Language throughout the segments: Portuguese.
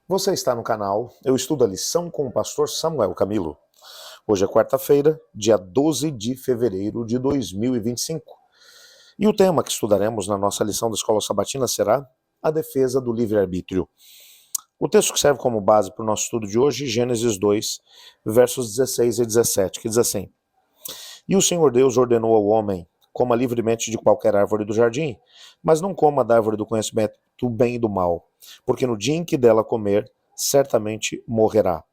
Você está no canal Eu Estudo a Lição com o pastor Samuel Camilo. Hoje é quarta-feira, dia 12 de fevereiro de 2025. E o tema que estudaremos na nossa lição da Escola Sabatina será a defesa do livre-arbítrio. O texto que serve como base para o nosso estudo de hoje, Gênesis 2, versos 16 e 17, que diz assim: E o Senhor Deus ordenou ao homem: coma livremente de qualquer árvore do jardim, mas não coma da árvore do conhecimento do bem e do mal, porque no dia em que dela comer, certamente morrerá.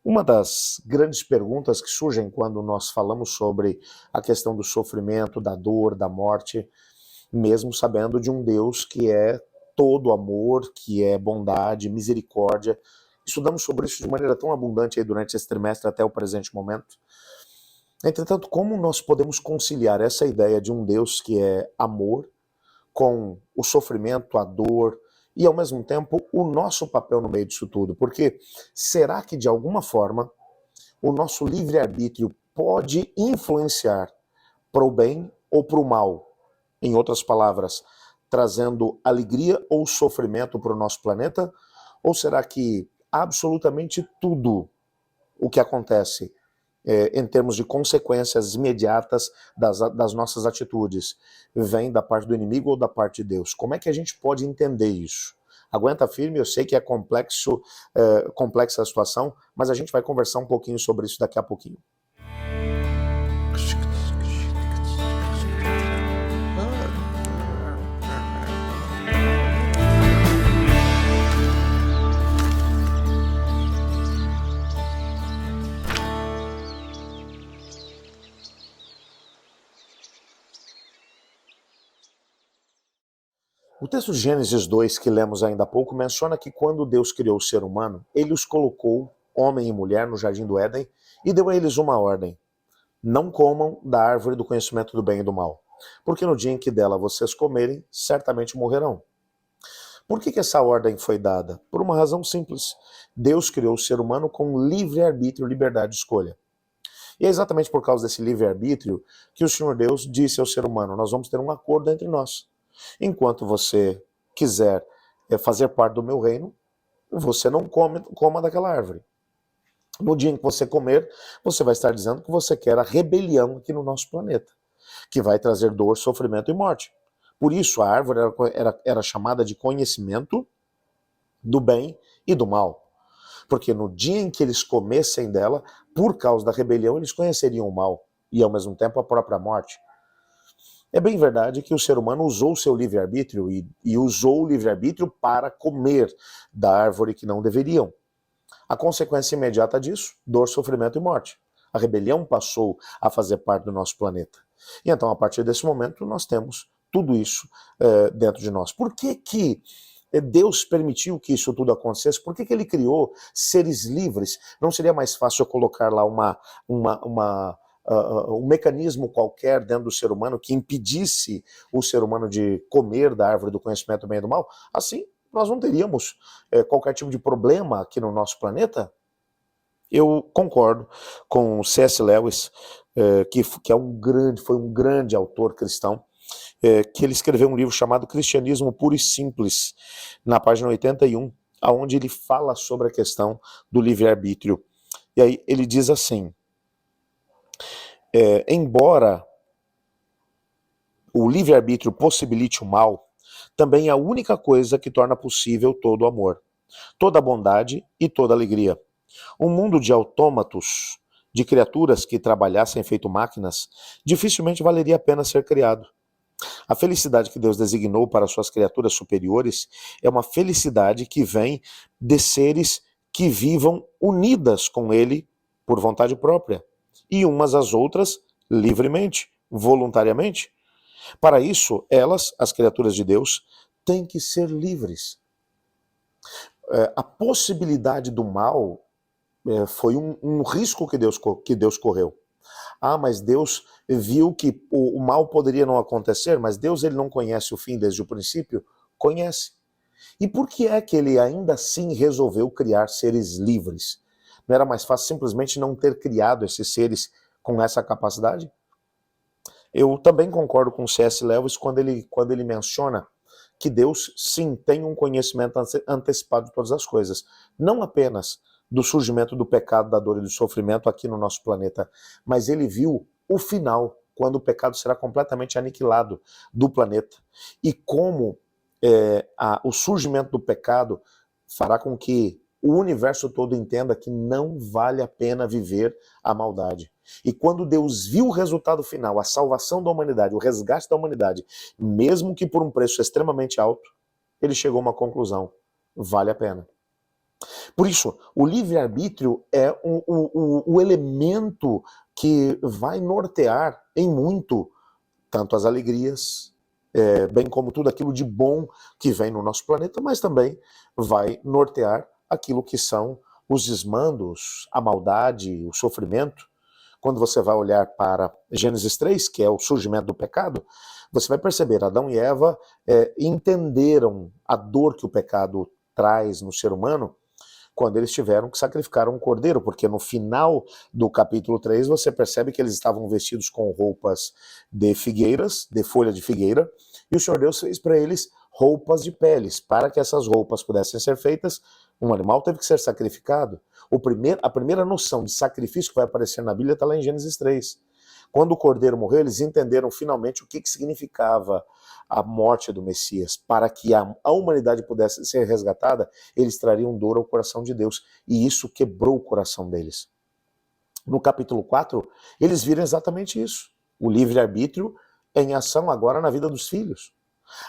Uma das grandes perguntas que surgem quando nós falamos sobre a questão do sofrimento, da dor, da morte, mesmo sabendo de um Deus que é todo amor, que é bondade, misericórdia. Estudamos sobre isso de maneira tão abundante aí durante esse trimestre até o presente momento. Entretanto, como nós podemos conciliar essa ideia de um Deus que é amor com o sofrimento, a dor e, ao mesmo tempo, o nosso papel no meio disso tudo? Porque será que, de alguma forma, o nosso livre-arbítrio pode influenciar para o bem ou para o mal? Em outras palavras, trazendo alegria ou sofrimento para o nosso planeta? Ou será que absolutamente tudo o que acontece em termos de consequências imediatas das nossas atitudes, vem da parte do inimigo ou da parte de Deus? Como é que a gente pode entender isso? Aguenta firme, eu sei que é complexa a situação, mas a gente vai conversar um pouquinho sobre isso daqui a pouquinho. O texto de Gênesis 2, que lemos ainda há pouco, menciona que quando Deus criou o ser humano, ele os colocou, homem e mulher, no jardim do Éden e deu a eles uma ordem: não comam da árvore do conhecimento do bem e do mal, porque no dia em que dela vocês comerem, certamente morrerão. Por que essa ordem foi dada? Por uma razão simples. Deus criou o ser humano com livre-arbítrio, liberdade de escolha. E é exatamente por causa desse livre-arbítrio que o Senhor Deus disse ao ser humano: nós vamos ter um acordo entre nós. Enquanto você quiser fazer parte do meu reino, você não coma daquela árvore. No dia em que você comer, você vai estar dizendo que você quer a rebelião aqui no nosso planeta, que vai trazer dor, sofrimento e morte. Por isso a árvore era chamada de conhecimento do bem e do mal. Porque no dia em que eles comessem dela, por causa da rebelião, eles conheceriam o mal e ao mesmo tempo a própria morte. É bem verdade que o ser humano usou o seu livre-arbítrio e usou o livre-arbítrio para comer da árvore que não deveriam. A consequência imediata disso, dor, sofrimento e morte. A rebelião passou a fazer parte do nosso planeta. E então, a partir desse momento, nós temos tudo isso dentro de nós. Por que Deus permitiu que isso tudo acontecesse? Por que ele criou seres livres? Não seria mais fácil eu colocar lá um mecanismo qualquer dentro do ser humano que impedisse o ser humano de comer da árvore do conhecimento do bem e do mal? Assim, nós não teríamos qualquer tipo de problema aqui no nosso planeta. Eu concordo com o C.S. Lewis, foi um grande autor cristão, que ele escreveu um livro chamado Cristianismo Puro e Simples, na página 81, onde ele fala sobre a questão do livre-arbítrio. E aí ele diz assim: embora o livre-arbítrio possibilite o mal, também é a única coisa que torna possível todo o amor, toda a bondade e toda a alegria. Um mundo de autômatos, de criaturas que trabalhassem feito máquinas, dificilmente valeria a pena ser criado. A felicidade que Deus designou para suas criaturas superiores é uma felicidade que vem de seres que vivam unidas com Ele por vontade própria, e umas às outras livremente, voluntariamente. Para isso, elas, as criaturas de Deus, têm que ser livres. A possibilidade do mal foi um risco que Deus correu. Ah, mas Deus viu que o mal poderia não acontecer, mas Deus ele não conhece o fim desde o princípio? Conhece. E por que é que ele ainda assim resolveu criar seres livres? Não era mais fácil simplesmente não ter criado esses seres com essa capacidade? Eu também concordo com o C.S. Lewis quando ele menciona que Deus, sim, tem um conhecimento antecipado de todas as coisas. Não apenas do surgimento do pecado, da dor e do sofrimento aqui no nosso planeta, mas ele viu o final, quando o pecado será completamente aniquilado do planeta. E como o surgimento do pecado fará com que o universo todo entenda que não vale a pena viver a maldade. E quando Deus viu o resultado final, a salvação da humanidade, o resgate da humanidade, mesmo que por um preço extremamente alto, ele chegou a uma conclusão: vale a pena. Por isso, o livre-arbítrio é o elemento que vai nortear em muito tanto as alegrias, bem como tudo aquilo de bom que vem no nosso planeta, mas também vai nortear aquilo que são os desmandos, a maldade, o sofrimento. Quando você vai olhar para Gênesis 3, que é o surgimento do pecado, você vai perceber, Adão e Eva entenderam a dor que o pecado traz no ser humano quando eles tiveram que sacrificar um cordeiro, porque no final do capítulo 3 você percebe que eles estavam vestidos com roupas de figueiras, de folha de figueira, e o Senhor Deus fez para eles roupas de peles. Para que essas roupas pudessem ser feitas, um animal teve que ser sacrificado. A primeira noção de sacrifício que vai aparecer na Bíblia está lá em Gênesis 3. Quando o cordeiro morreu, eles entenderam finalmente o que significava a morte do Messias. Para que a humanidade pudesse ser resgatada, eles trariam dor ao coração de Deus. E isso quebrou o coração deles. No capítulo 4, eles viram exatamente isso. O livre-arbítrio em ação agora na vida dos filhos.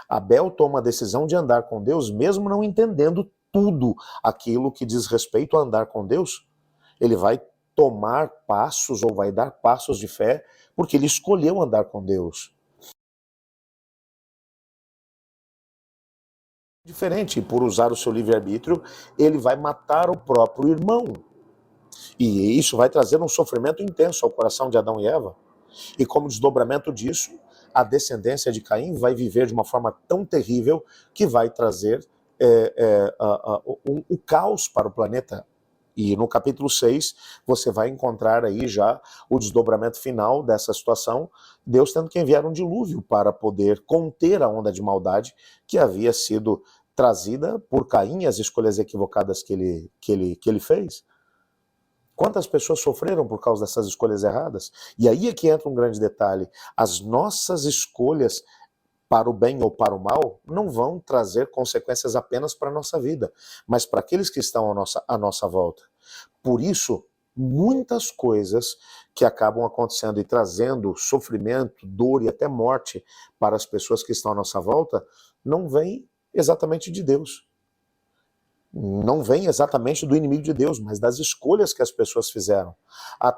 Abel toma a decisão de andar com Deus, mesmo não entendendo tudo aquilo que diz respeito a andar com Deus. Ele vai tomar passos ou vai dar passos de fé, porque ele escolheu andar com Deus. Diferente, por usar o seu livre-arbítrio, ele vai matar o próprio irmão. E isso vai trazer um sofrimento intenso ao coração de Adão e Eva. E como desdobramento disso, a descendência de Caim vai viver de uma forma tão terrível que vai trazer o caos para o planeta. E no capítulo 6, você vai encontrar aí já o desdobramento final dessa situação, Deus tendo que enviar um dilúvio para poder conter a onda de maldade que havia sido trazida por Caim e as escolhas equivocadas que ele fez. Quantas pessoas sofreram por causa dessas escolhas erradas? E aí é que entra um grande detalhe. As nossas escolhas para o bem ou para o mal, não vão trazer consequências apenas para a nossa vida, mas para aqueles que estão à nossa volta. Por isso, muitas coisas que acabam acontecendo e trazendo sofrimento, dor e até morte para as pessoas que estão à nossa volta, não vêm exatamente de Deus. Não vem exatamente do inimigo de Deus, mas das escolhas que as pessoas fizeram.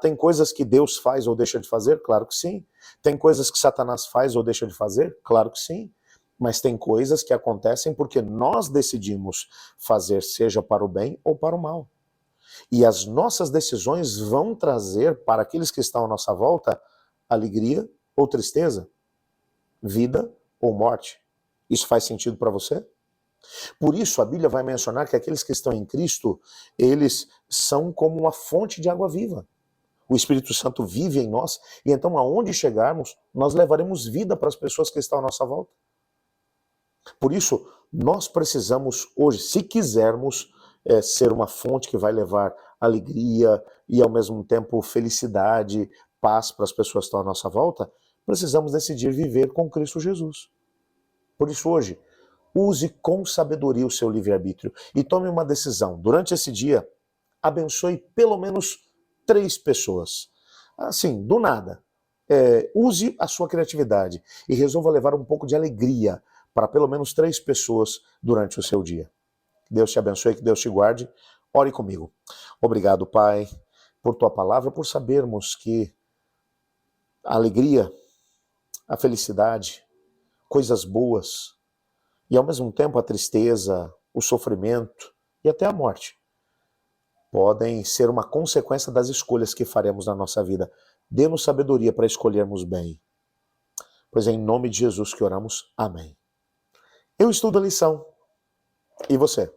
Tem coisas que Deus faz ou deixa de fazer? Claro que sim. Tem coisas que Satanás faz ou deixa de fazer? Claro que sim. Mas tem coisas que acontecem porque nós decidimos fazer, seja para o bem ou para o mal. E as nossas decisões vão trazer para aqueles que estão à nossa volta alegria ou tristeza, vida ou morte. Isso faz sentido para você? Por isso a Bíblia vai mencionar que aqueles que estão em Cristo, eles são como uma fonte de água viva. O Espírito Santo vive em nós e então aonde chegarmos, nós levaremos vida para as pessoas que estão à nossa volta. Por isso, nós precisamos hoje, se quisermos ser uma fonte que vai levar alegria e ao mesmo tempo felicidade, paz para as pessoas que estão à nossa volta, precisamos decidir viver com Cristo Jesus. Por isso hoje, use com sabedoria o seu livre-arbítrio e tome uma decisão. Durante esse dia, abençoe pelo menos 3 pessoas. Assim, do nada. Use a sua criatividade e resolva levar um pouco de alegria para pelo menos 3 pessoas durante o seu dia. Que Deus te abençoe, que Deus te guarde. Ore comigo. Obrigado, Pai, por tua palavra, por sabermos que a alegria, a felicidade, coisas boas, e ao mesmo tempo a tristeza, o sofrimento e até a morte podem ser uma consequência das escolhas que faremos na nossa vida. Dê-nos sabedoria para escolhermos bem. Pois é em nome de Jesus que oramos. Amém. Eu estudo a lição. E você?